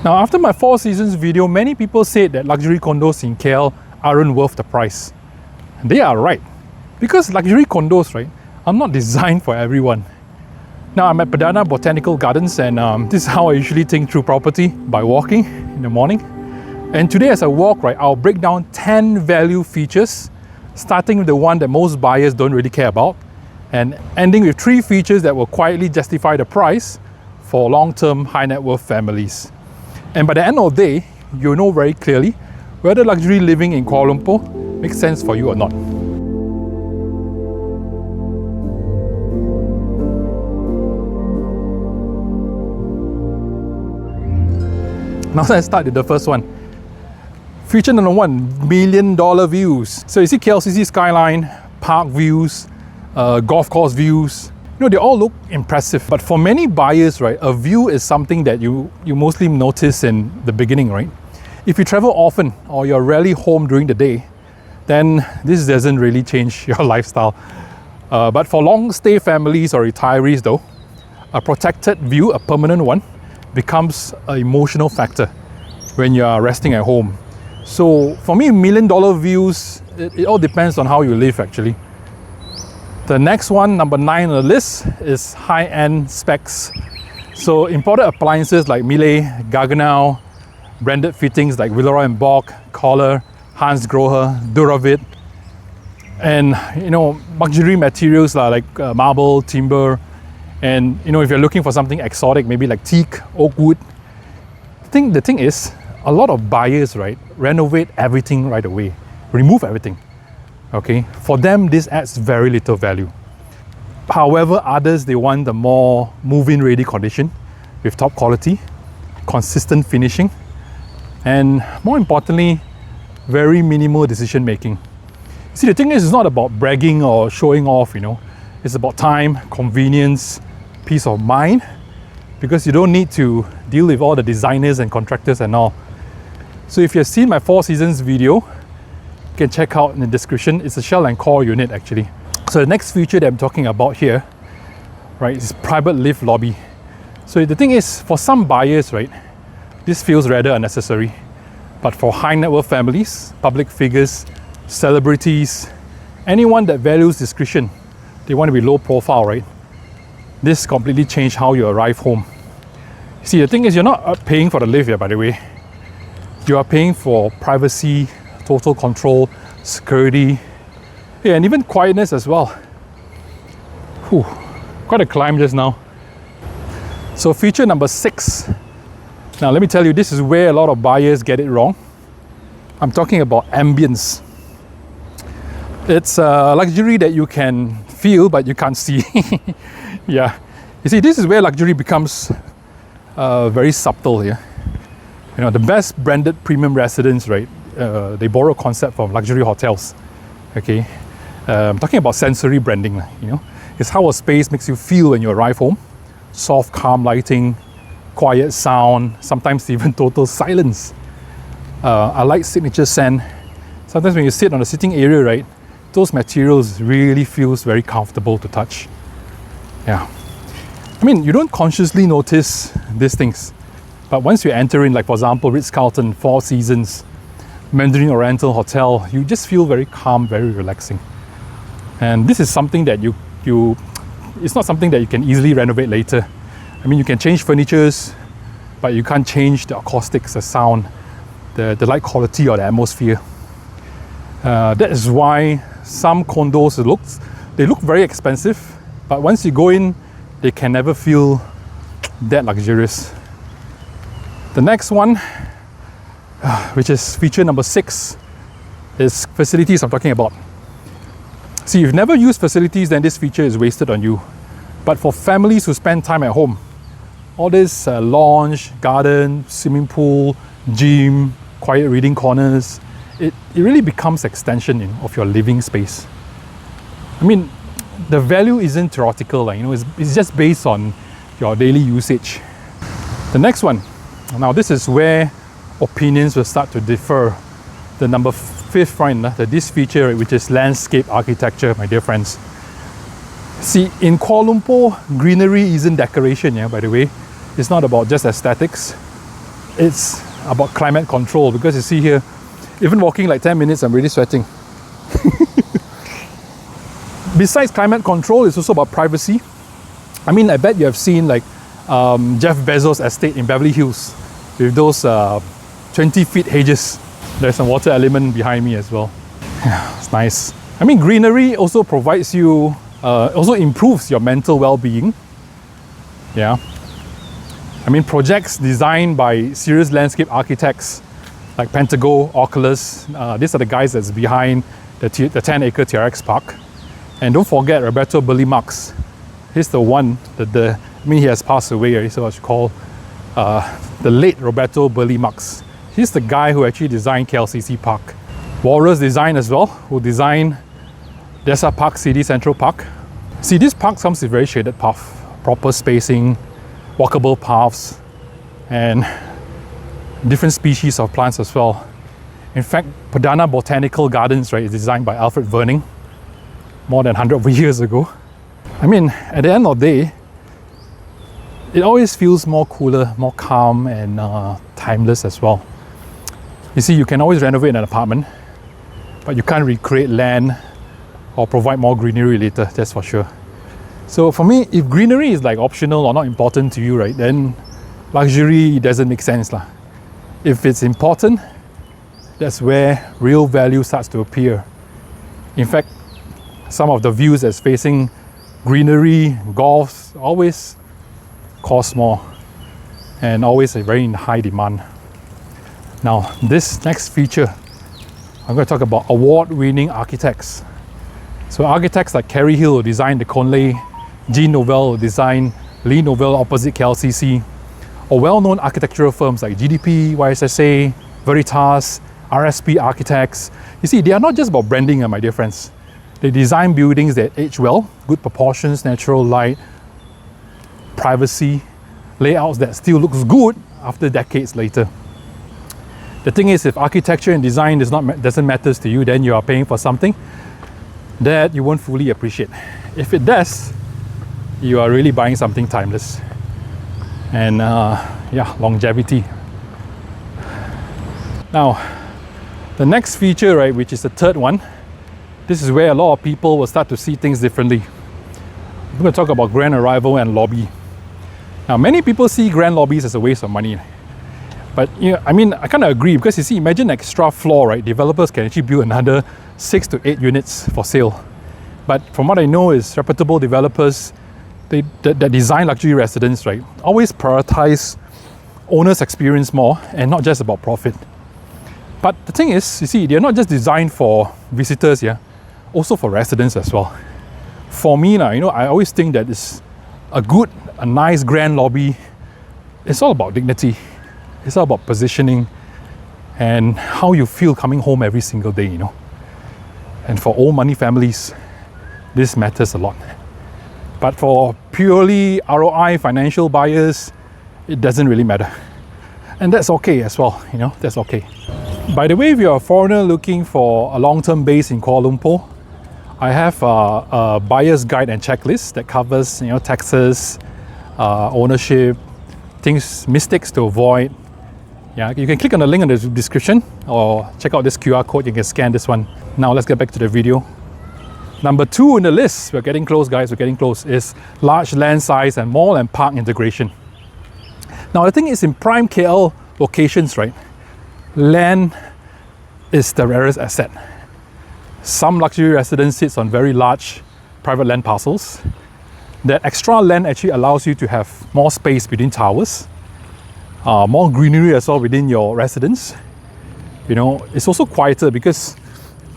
Now, after my Four Seasons video, many people said that luxury condos in KL aren't worth the price. And they are right. Because luxury condos, right, are not designed for everyone. Now, I'm at Perdana Botanical Gardens, and this is how I usually think through property, by walking in the morning. And today as I walk, right, I'll break down 10 value features, starting with the one that most buyers don't really care about, and ending with 3 features that will quietly justify the price for long-term high net worth families. And by the end of the day, you'll know very clearly whether luxury living in Kuala Lumpur makes sense for you or not. Now let's start with the first one. Feature number 1, $1 million views. So you see KLCC skyline, park views, golf course views. You know, they all look impressive, but for many buyers, right, a view is something that you mostly notice in the beginning, right? If you travel often or you're rarely home during the day, then this doesn't really change your lifestyle. But for long stay families or retirees though, a protected view, a permanent one, becomes an emotional factor when you are resting at home. So for me, $1 million views, it all depends on how you live actually. The next one, number 9 on the list, is high-end specs. So imported appliances like Miele, Gaggenau, branded fittings like Villeroy & Boch, Kohler, Hans Grohe, Duravit, and you know, luxury materials like marble, timber, and you know, if you're looking for something exotic, maybe like teak, oak wood. The thing is, a lot of buyers, right, renovate everything right away, remove everything. Okay, for them this adds very little value. However, others, they want the more move-in ready condition with top quality, consistent finishing, and more importantly, very minimal decision making. See, the thing is, it's not about bragging or showing off, you know. It's about time, convenience, peace of mind, because you don't need to deal with all the designers and contractors and all. So if you've seen my Four Seasons video, you can check out in the description. It's a shell and core unit actually. So the next feature that I'm talking about here, right, is private lift lobby. So the thing is, for some buyers, right, this feels rather unnecessary. But for high net worth families, public figures, celebrities, anyone that values discretion, they want to be low profile, right? This completely changed how you arrive home. See, the thing is, you're not paying for the lift here, by the way. You are paying for privacy, total control, security, yeah, and even quietness as well. Whew, quite a climb just now. So feature number 6. Now let me tell you, this is where a lot of buyers get it wrong. I'm talking about ambience. It's a luxury that you can feel but you can't see. Yeah, you see, this is where luxury becomes very subtle here. You know, the best branded premium residents, right, they borrow a concept from luxury hotels. Okay, I'm talking about sensory branding, you know. It's how a space makes you feel when you arrive home. Soft, calm lighting, quiet sound, sometimes even total silence. I like signature scent. Sometimes when you sit on the sitting area, right, those materials really feels very comfortable to touch. Yeah, I mean, you don't consciously notice these things, but once you enter in, like for example, Ritz-Carlton, Four Seasons, Mandarin Oriental Hotel, you just feel very calm, very relaxing. And this is something that it's not something that you can easily renovate later. I mean, you can change furnitures, but you can't change the acoustics, the sound, the light quality or the atmosphere. That is why some condos they look very expensive, but once you go in, they can never feel that luxurious. The next one, which is feature number 6, is facilities I'm talking about. See, if you've never used facilities, then this feature is wasted on you. But for families who spend time at home, all this lounge, garden, swimming pool, gym, quiet reading corners, it really becomes extension, you know, of your living space. I mean, the value isn't theoretical, like, you know, it's just based on your daily usage. The next one, now this is where opinions will start to differ. The number 5th one, this feature, which is landscape architecture, my dear friends. See, in Kuala Lumpur, greenery isn't decoration, yeah, by the way. It's not about just aesthetics. it's about climate control, because you see here, even walking like 10 minutes, I'm really sweating. Besides climate control, it's also about privacy. I mean, I bet you have seen like Jeff Bezos' estate in Beverly Hills with those 20 feet hedges. There's some water element behind me as well. Yeah, it's nice. I mean, greenery also provides you, also improves your mental well-being. Yeah. I mean, projects designed by serious landscape architects like Pentago, Oculus, these are the guys that's behind the 10-acre TRX park. And don't forget Roberto Burle-Marx. He's the one that I mean, he has passed away, so I should call the late Roberto Burle-Marx. He's the guy who actually designed KLCC Park. Walrus Design as well, who designed Desa Park City Central Park. See, this park comes with very shaded path, proper spacing, walkable paths, and different species of plants as well. In fact, Perdana Botanical Gardens, right, is designed by Alfred Verning more than 100 years ago. I mean, at the end of the day, it always feels more cooler, more calm, and timeless as well. You see, you can always renovate an apartment, but you can't recreate land or provide more greenery later, that's for sure. So for me, if greenery is like optional or not important to you, right, then luxury doesn't make sense lah. If it's important, that's where real value starts to appear. In fact, some of the views that's facing greenery, golf, always cost more and always a very in high demand. Now, this next feature, I'm going to talk about award-winning architects. So architects like Kerry Hill, who designed the Conley, Jean Nouvel, who designed Lee Nouvel opposite KLCC, or well-known architectural firms like GDP, YSSA, Veritas, RSP Architects. You see, they are not just about branding, my dear friends. They design buildings that age well, good proportions, natural light, privacy, layouts that still looks good after decades later. The thing is, if architecture and design doesn't matter to you, then you are paying for something that you won't fully appreciate. If it does, you are really buying something timeless. And yeah, longevity. Now, the next feature, right, which is the third one, this is where a lot of people will start to see things differently. We're going to talk about grand arrival and lobby. Now, many people see grand lobbies as a waste of money. But yeah, I mean, I kind of agree, because you see, imagine an extra floor, right? Developers can actually build another 6 to 8 units for sale. But from what I know is reputable developers that design luxury residents, right, always prioritize owner's experience more and not just about profit. But the thing is, you see, they're not just designed for visitors, yeah, also for residents as well. For me now, you know, I always think that it's a nice grand lobby. It's all about dignity. It's all about positioning and how you feel coming home every single day, you know. And for old money families, this matters a lot. But for purely ROI financial buyers, it doesn't really matter. And that's okay as well, you know, that's okay. By the way, if you're a foreigner looking for a long-term base in Kuala Lumpur, I have a buyer's guide and checklist that covers, you know, taxes, ownership, things, mistakes to avoid. Yeah, you can click on the link in the description or check out this QR code. You can scan this one. Now let's get back to the video. Number 2 in the list, we're getting close, guys, we're getting close, is large land size and mall and park integration. Now the thing is, in prime KL locations, right, land is the rarest asset. Some luxury residence sits on very large private land parcels. That extra land actually allows you to have more space between towers, more greenery as well within your residence. You know, it's also quieter because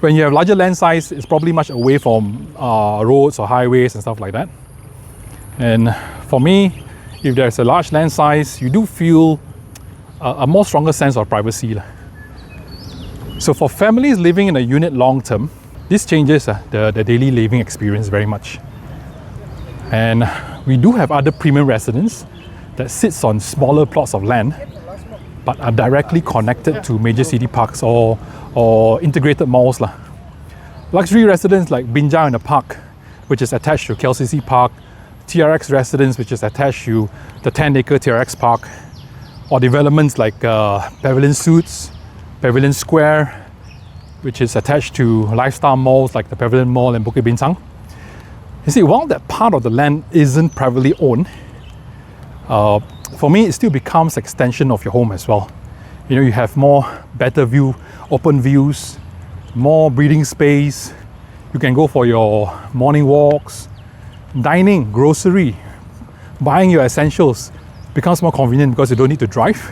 when you have larger land size, it's probably much away from roads or highways and stuff like that. And for me, if there's a large land size, you do feel a more stronger sense of privacy. So for families living in a unit long term, this changes the daily living experience very much. And we do have other premium residents that sits on smaller plots of land but are directly connected to major city parks or integrated malls. Luxury residents like Binjai in the Park, which is attached to KLCC Park, TRX residence, which is attached to the 10-acre TRX Park, or developments like Pavilion Suites, Pavilion Square, which is attached to lifestyle malls like the Pavilion Mall and Bukit Bintang. You see, while that part of the land isn't privately owned, for me, it still becomes extension of your home as well. You know, you have more better view, open views, more breathing space. You can go for your morning walks, dining, grocery, buying your essentials becomes more convenient because you don't need to drive.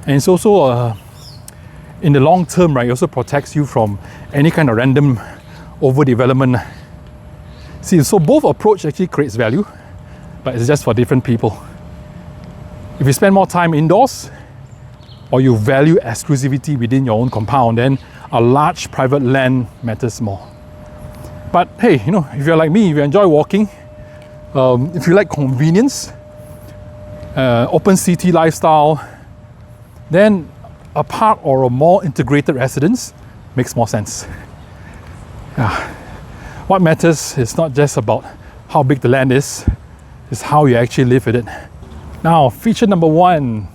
And it's also, in the long term, right, it also protects you from any kind of random overdevelopment. See, so both approach actually creates value, but it's just for different people. If you spend more time indoors, or you value exclusivity within your own compound, then a large private land matters more. But hey, you know, if you're like me, if you enjoy walking, if you like convenience, open city lifestyle, then a park or a more integrated residence makes more sense. What matters is not just about how big the land is, it's how you actually live with it. Now, feature number 1,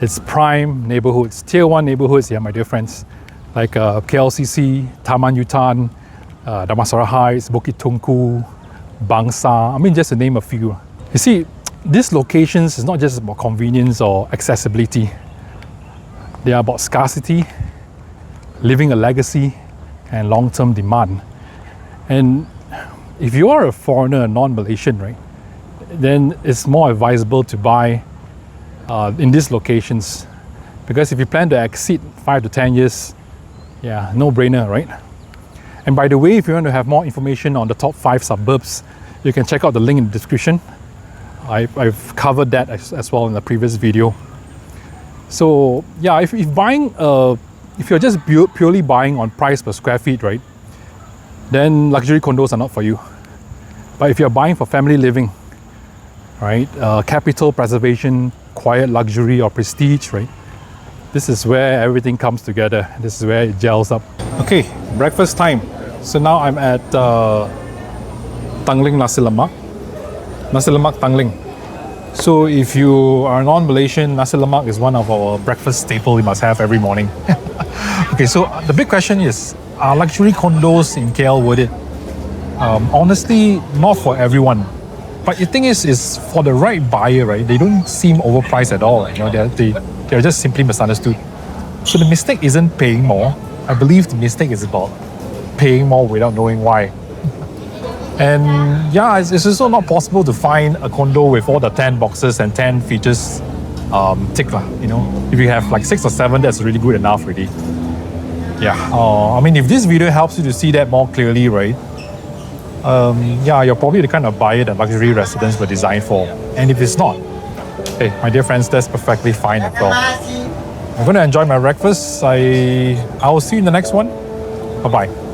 it's prime neighbourhoods, tier 1 neighbourhoods here, my dear friends, like KLCC, Taman Yutan, Damansara Heights, Bukit Tungku, Bangsar, I mean, just to name a few. You see, these locations is not just about convenience or accessibility. They are about scarcity, living a legacy, and long-term demand. And if you are a foreigner, a non-Malaysian, right, then it's more advisable to buy in these locations, because if you plan to exceed 5 to 10 years, yeah, no-brainer, right? And by the way, if you want to have more information on the top 5 suburbs, you can check out the link in the description. I've covered that as well in the previous video. So yeah, if you're just purely buying on price per square feet, right, then luxury condos are not for you. But if you're buying for family living, right, capital preservation, quiet luxury or prestige, right, this is where everything comes together. This is where it gels up. Okay, breakfast time. So now I'm at Tanglin Nasi Lemak Tanglin. So if you are non-Malaysian, Nasi Lemak is one of our breakfast staple you must have every morning. Okay, so the big question is, are luxury condos in KL worth it? Honestly, not for everyone. But the thing is for the right buyer, right, they don't seem overpriced at all. You know, they're just simply misunderstood. So the mistake isn't paying more. I believe the mistake is about paying more without knowing why. And yeah, it's also not possible to find a condo with all the 10 boxes and 10 features tick lah, you know. If you have like 6 or 7, that's really good enough already. Yeah, I mean, if this video helps you to see that more clearly, right, yeah, you're probably the kind of buyer that luxury residents were designed for. And if it's not, hey, my dear friends, that's perfectly fine as well. I'm going to enjoy my breakfast. I will see you in the next one. Bye-bye.